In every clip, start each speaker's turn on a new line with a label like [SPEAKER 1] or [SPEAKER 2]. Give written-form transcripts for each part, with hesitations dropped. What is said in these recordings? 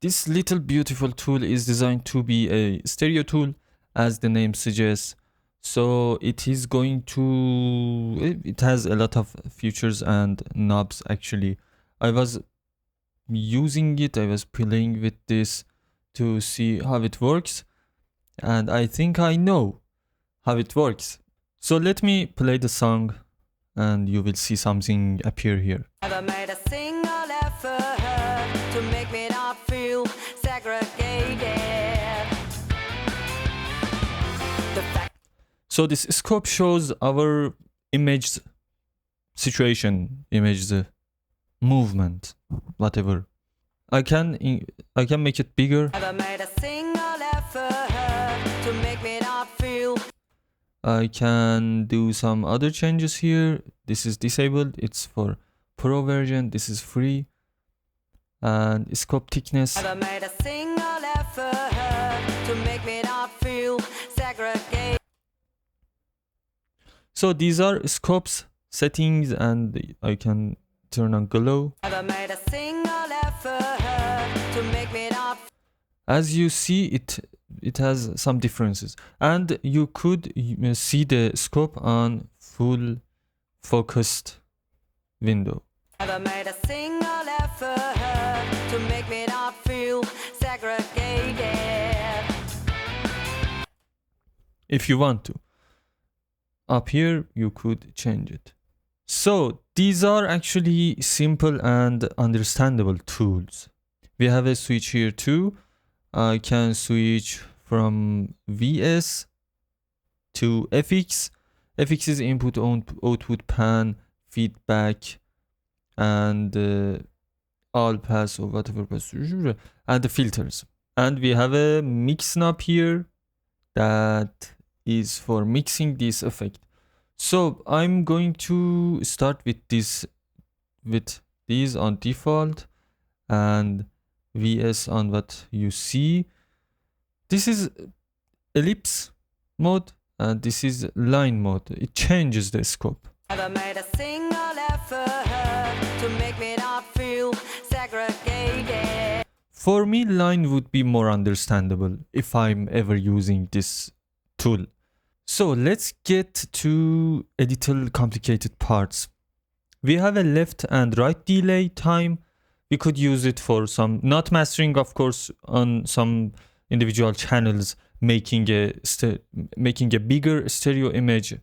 [SPEAKER 1] This little beautiful tool is designed to be a stereo tool, as the name suggests. So it is going to, it has a lot of features and knobs actually. I was using it, I was playing with this to see how it works, and I think I know how it works. So let me play the song and you will see something appear here.
[SPEAKER 2] Never made a single effort to make me not feel segregated.
[SPEAKER 1] So this scope shows our image situation, image movement, whatever. I can make it bigger.
[SPEAKER 2] Never made a single effort to make me not feel.
[SPEAKER 1] I can do some other changes here. This is disabled, it's for pro version, this is free. And scope thickness.
[SPEAKER 2] Never made a single effort to make me not feel segregated.
[SPEAKER 1] So these are scopes settings, and I can turn on glow.
[SPEAKER 2] Never made a single effort to make me not.
[SPEAKER 1] As you see, it has some differences, and you could see the scope on full focused window.
[SPEAKER 2] Never made a single effort to make me not feel segregated.
[SPEAKER 1] If you want to. Up here, you could change it. So these are actually simple and understandable tools. We have a switch here too. I can switch from VS to FX. FX is input output pan, feedback, and all pass or whatever pass, and the filters. And we have a mix knob here that is for mixing this effect. So I'm going to start with this, with these on default and VS on what you see. This is ellipse mode and this is line mode. It changes the scope.
[SPEAKER 2] Never made a single effort to make me not feel segregated.
[SPEAKER 1] For me, line would be more understandable if I'm ever using this tool. So let's get to a little complicated parts. We have a left and right delay time. We could use it for some, not mastering of course, on some individual channels, making a bigger stereo image.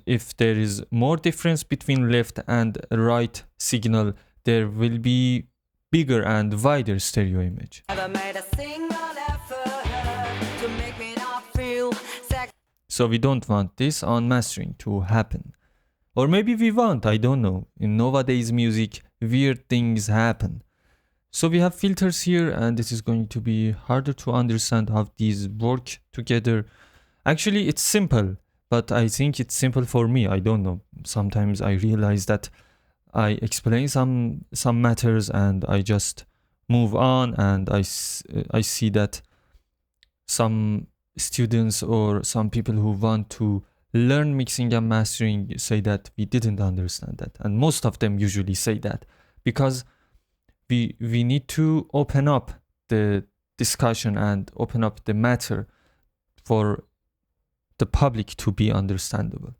[SPEAKER 1] If there is more difference between left and right signal, there will be bigger and wider stereo image.
[SPEAKER 2] Never made a single effort to make me not feel segregated.
[SPEAKER 1] So we don't want this on mastering to happen. Or maybe we want, I don't know. In nowadays music, weird things happen. So we have filters here, and this is going to be harder to understand how these work together. Actually, it's simple, but I think it's simple for me. I don't know. Sometimes I realize that I explain some matters and I just move on, and I see that some students or some people who want to learn mixing and mastering say that we didn't understand that, and most of them usually say that because we need to open up the discussion and open up the matter for the public to be understandable.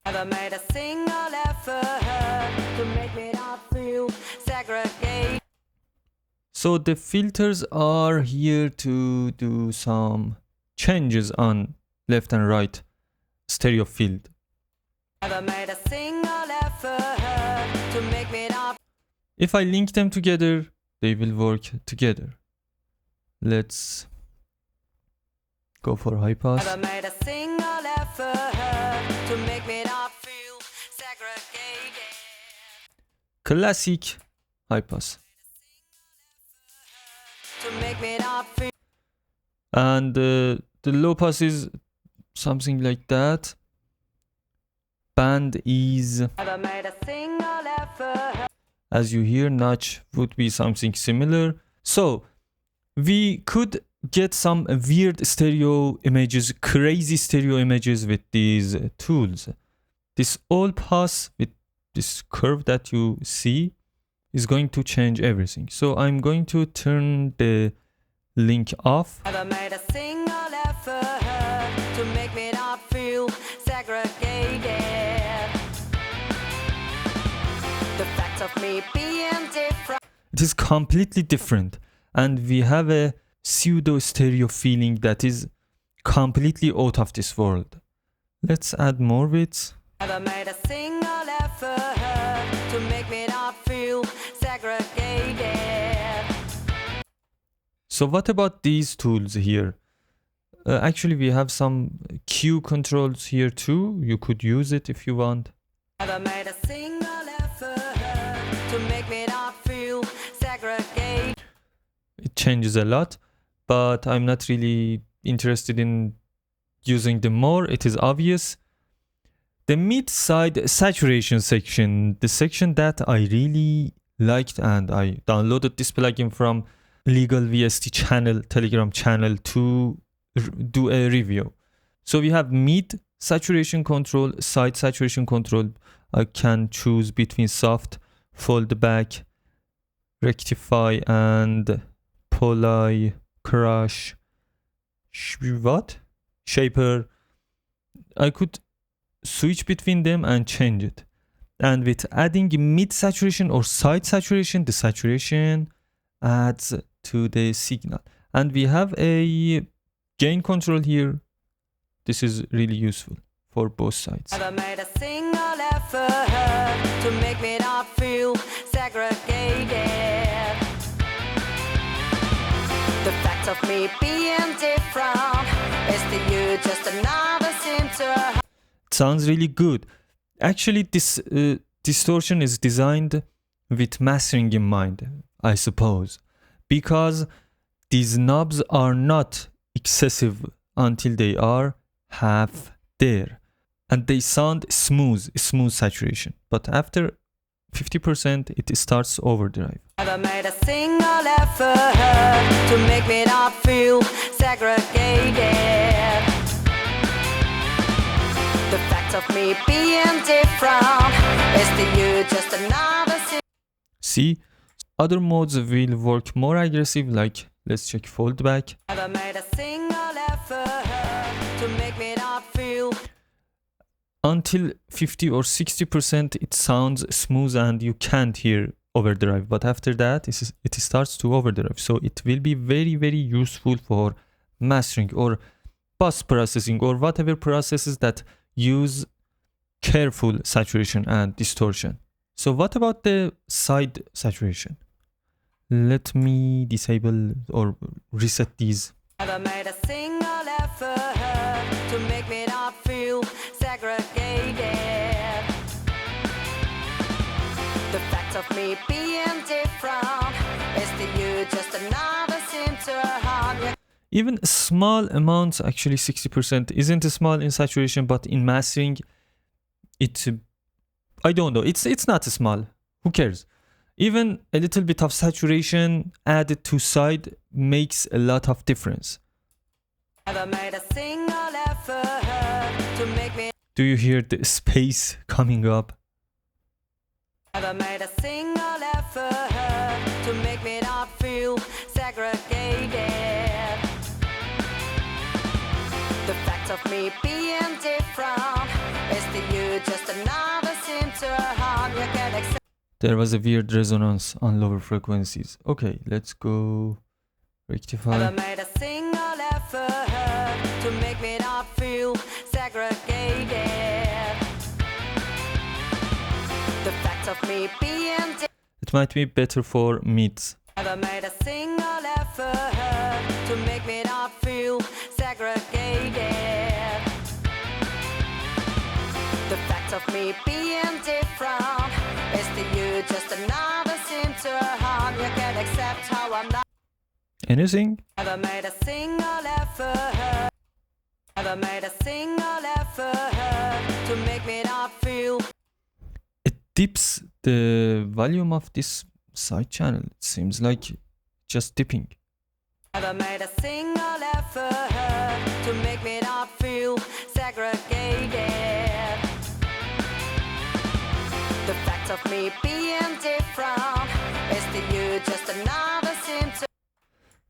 [SPEAKER 2] Never made a single effort to make me not feel segregated.
[SPEAKER 1] So the filters are here to do some changes on left and right stereo field.
[SPEAKER 2] Never made a single effort to make me not.
[SPEAKER 1] If I link them together, they will work together. Let's go for high pass.
[SPEAKER 2] Never made a single effort to make me not feel segregated.
[SPEAKER 1] Classic high pass.
[SPEAKER 2] To make me not feel.
[SPEAKER 1] And the low pass is something like that. Band is,
[SPEAKER 2] Never made a single effort.
[SPEAKER 1] as you hear, notch would be something similar. So we could get some weird stereo images, crazy stereo images with these tools. This all pass with this curve that you see is going to change everything. So I'm going to turn the link off.
[SPEAKER 2] Never made a single effort to make me not feel segregated. The fact of me being different.
[SPEAKER 1] It is completely different, and we have a pseudo stereo feeling that is completely out of this world. Let's add more bits.
[SPEAKER 2] Never made a single effort to make me not feel segregated.
[SPEAKER 1] So what about these tools here? Actually, we have some cue controls here too. You could use it if you want.
[SPEAKER 2] Never made a single effort to make me not feel segregated.
[SPEAKER 1] It changes a lot, but I'm not really interested in using them more. It is obvious. The mid-side saturation section, the section that I really liked, and I downloaded this plugin from Legal VST channel, Telegram channel, to do a review. So we have mid saturation control, side saturation control. I can choose between soft, fold back, rectify, and poly, crush, shaper. I could switch between them and change it. And with adding mid saturation or side saturation, the saturation adds to the signal. And we have a gain control here. This is really useful for both sides.
[SPEAKER 2] Never made a single effort to make me not feel segregated. The fact of me being different is to you just another symptom.
[SPEAKER 1] It sounds really good. Actually, this distortion is designed with mastering in mind, I suppose, because these knobs are not excessive until they are half there, and they sound smooth saturation, but after 50% it starts overdrive.
[SPEAKER 2] Never made a single effort to make me not feel segregated. The fact of me being different is to you just another
[SPEAKER 1] See, other modes will work more aggressive, like let's check fold back.
[SPEAKER 2] Never made a single effort to make me not feel.
[SPEAKER 1] Until 50 or 60% it sounds smooth and you can't hear overdrive, but after that it starts to overdrive. So it will be very, very useful for mastering or post processing or whatever processes that use careful saturation and distortion. So what about the side saturation? Let me disable or reset these.
[SPEAKER 2] Never made a single effort to make me not feel segregated. The fact of me being different is to you just another symptom.
[SPEAKER 1] Even small amounts, actually 60% isn't small in saturation, but in mastering, I don't know, it's not small. Who cares? Even a little bit of saturation added to side makes a lot of difference.
[SPEAKER 2] Never made a single effort to make me.
[SPEAKER 1] Do you hear the space coming up?
[SPEAKER 2] Never made a single effort to make me not feel segregated. The fact of me being different is to you just another symptom. You can accept.
[SPEAKER 1] There was a weird resonance on lower frequencies. Okay, let's go rectify.
[SPEAKER 2] Never made a single effort to make me not feel segregated. The fact of me being different.
[SPEAKER 1] It might be better for mids.
[SPEAKER 2] Never made a single effort to make me not feel segregated. The fact of me being different is to you just another symptom. You can accept how I'm not.
[SPEAKER 1] Anything?
[SPEAKER 2] Never made a single effort. Never made a single effort to make me not feel.
[SPEAKER 1] It dips the volume of this side channel. It seems like just dipping.
[SPEAKER 2] Never made a single effort to make me not feel segregated. The fact of me being different just another symptom.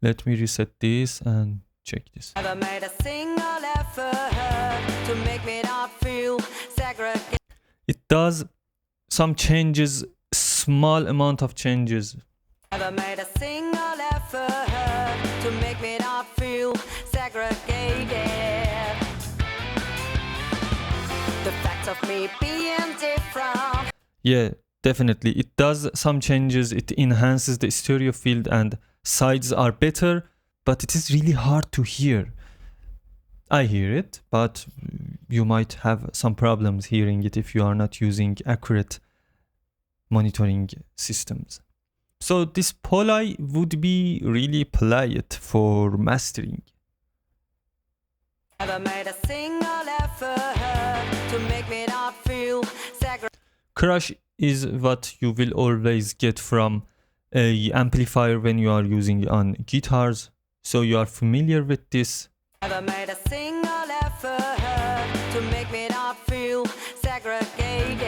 [SPEAKER 1] Let me reset this and check this.
[SPEAKER 2] Never made a single effort to make me not feel segregated.
[SPEAKER 1] It does some changes, small amount of changes.
[SPEAKER 2] Never made a single effort to make me not feel segregated. The fact of me being different.
[SPEAKER 1] Yeah, definitely. It does some changes. It enhances the stereo field and sides are better, but it is really hard to hear. I hear it, but you might have some problems hearing it if you are not using accurate monitoring systems. So this poly would be really polite for mastering.
[SPEAKER 2] Never made a single effort to make me not feel segregated.
[SPEAKER 1] Crush is what you will always get from a amplifier when you are using on guitars. So you are familiar with this.
[SPEAKER 2] Never made a single effort to make me not feel segregated.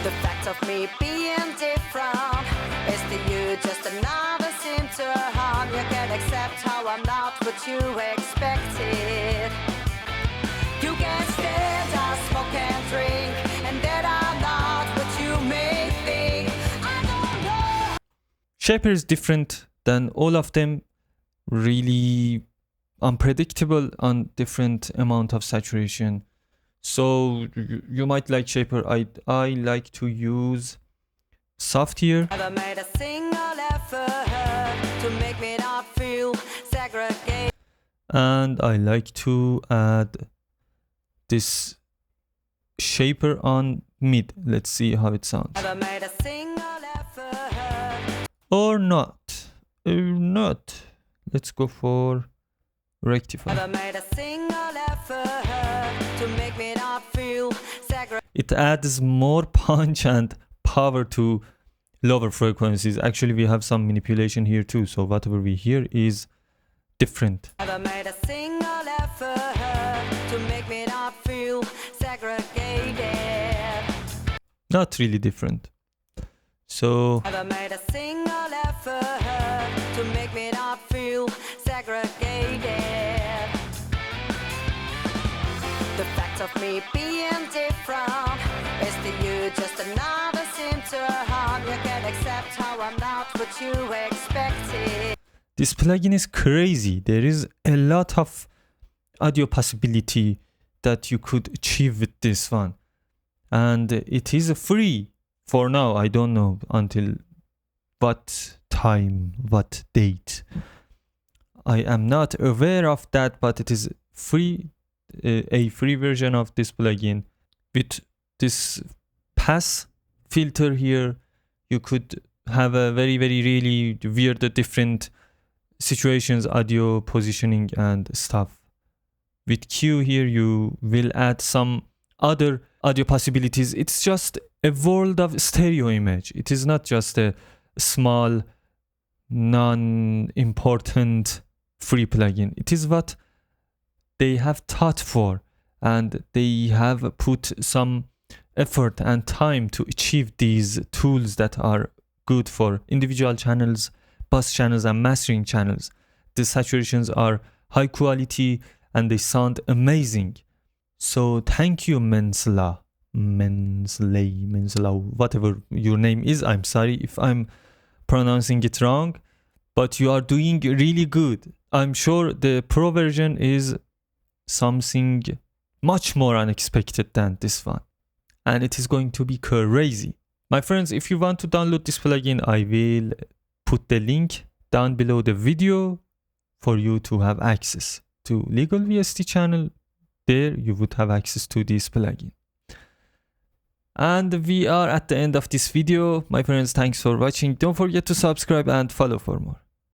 [SPEAKER 2] The fact of me being different is to you just another symptom. You can accept how I'm not what you expected. You can stand, I smoke and drink, and that I'm not what you may think. I don't know.
[SPEAKER 1] Shaper is different than all of them. Really unpredictable on different amount of saturation. So you might like Shaper. I like to use softer.
[SPEAKER 2] Never made a single effort to make me not feel segregated.
[SPEAKER 1] And I like to add this Shaper on mid. Let's see how it sounds.
[SPEAKER 2] Never made a single effort.
[SPEAKER 1] Or not. Not. Let's go for rectify.
[SPEAKER 2] Never made a single effort to make me not feel segregated.
[SPEAKER 1] It adds more punch and power to lower frequencies. Actually, we have some manipulation here too. So whatever we hear is different.
[SPEAKER 2] Never made a single effort to make me not feel segregated.
[SPEAKER 1] Not really different. So
[SPEAKER 2] Never made a single effort to make me not feel segregated. The fact of me being different is to you just another symptom. You can accept how I'm not what you expected.
[SPEAKER 1] this plugin is crazy. There is a lot of audio possibility that you could achieve with this one. And it is free for now. I don't know until what time, what date. I am not aware of that, but it is free, a free version of this plugin. With this pass filter here, you could have a very really weird different situations, audio positioning and stuff. With Q here, you will add some other audio possibilities. It's just a world of stereo image. It is not just a small, non-important free plugin. It is what they have thought for, and they have put some effort and time to achieve these tools that are good for individual channels, bus channels and mastering channels. The saturations are high quality and they sound amazing. So thank you, MENSLA, whatever your name is. I'm sorry if I'm pronouncing it wrong, but you are doing really good. I'm sure the pro version is something much more unexpected than this one, and it is going to be crazy. My friends, if you want to download this plugin, I will put the link down below the video for you to have access to Legal VST channel. There you would have access to this plugin. And we are at the end of this video. My friends, thanks for watching. Don't forget to subscribe and follow for more.